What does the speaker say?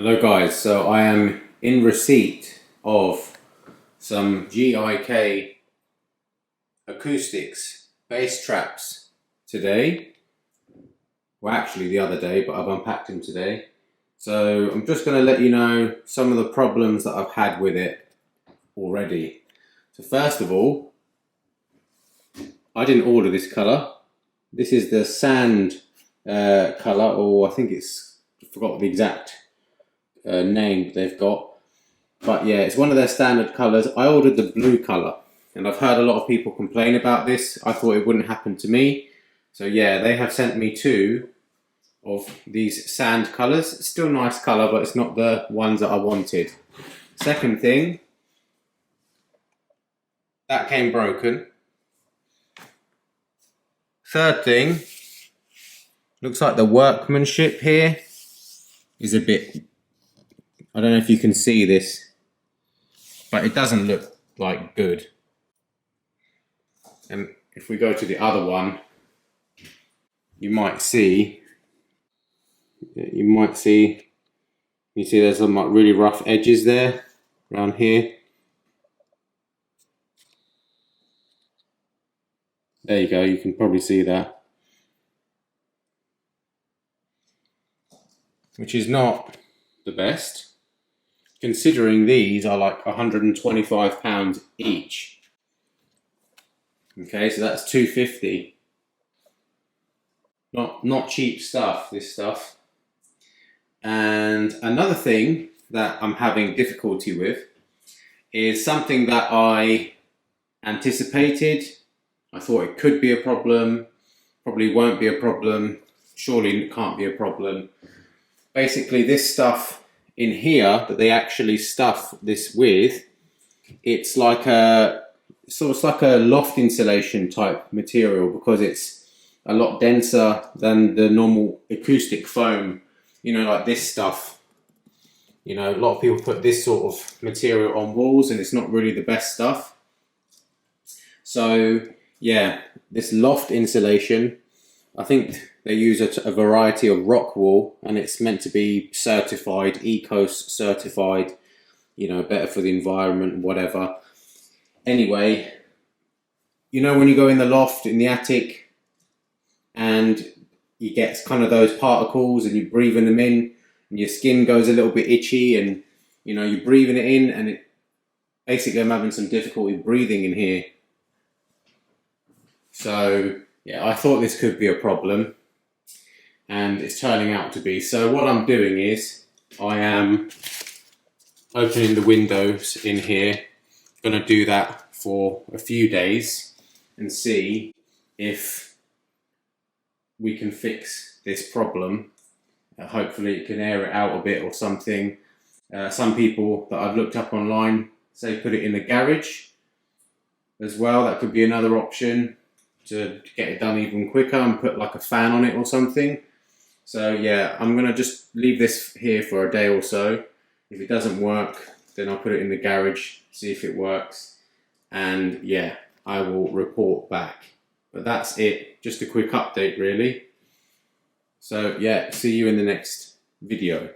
Hello guys, so I am in receipt of some GIK Acoustics bass traps today. Well, actually the other day, but I've unpacked them today. So I'm just going to let you know some of the problems that I've had with it already. So first of all, I didn't order this colour. This is the sand colour, or I think I forgot the exact name they've got, but yeah, it's one of their standard colours. I ordered the blue colour and I've heard a lot of people complain about this. I thought it wouldn't happen to me, so yeah, they have sent me two of these sand colours. It's still a nice colour, but it's not the ones that I wanted. Second thing, that came broken. Third thing, looks like the workmanship here is a bit, I don't know if you can see this, but it doesn't look like good. And if we go to the other one, you see there's some like really rough edges there around here. There you go, you can probably see that, which is not the best, considering these are like £125 each. Okay, so that's $250. Not cheap stuff, this stuff. And another thing that I'm having difficulty with is something that I anticipated. I thought it could be a problem, probably won't be a problem, surely it can't be a problem. Basically, this stuff in here that they actually stuff this with, it's like a loft insulation type material, because it's a lot denser than the normal acoustic foam. You know, like this stuff. You know, a lot of people put this sort of material on walls and it's not really the best stuff. So yeah, this loft insulation, I think they use a variety of rock wool, and it's meant to be certified, ECOS certified, you know, better for the environment, whatever. Anyway, you know when you go in the loft, in the attic, and you get kind of those particles and you're breathing them in and your skin goes a little bit itchy, and you know, you're breathing it in, and basically I'm having some difficulty breathing in here. So yeah, I thought this could be a problem, and it's turning out to be. So what I'm doing is I am opening the windows in here. I'm going to do that for a few days and see if we can fix this problem. Hopefully it can air it out a bit or something. Some people that I've looked up online say put it in the garage as well. That could be another option to get it done even quicker, and put like a fan on it or something. So yeah, I'm gonna just leave this here for a day or so. If it doesn't work, then I'll put it in the garage, see if it works, and yeah, I will report back. But that's it, just a quick update really. So yeah, see you in the next video.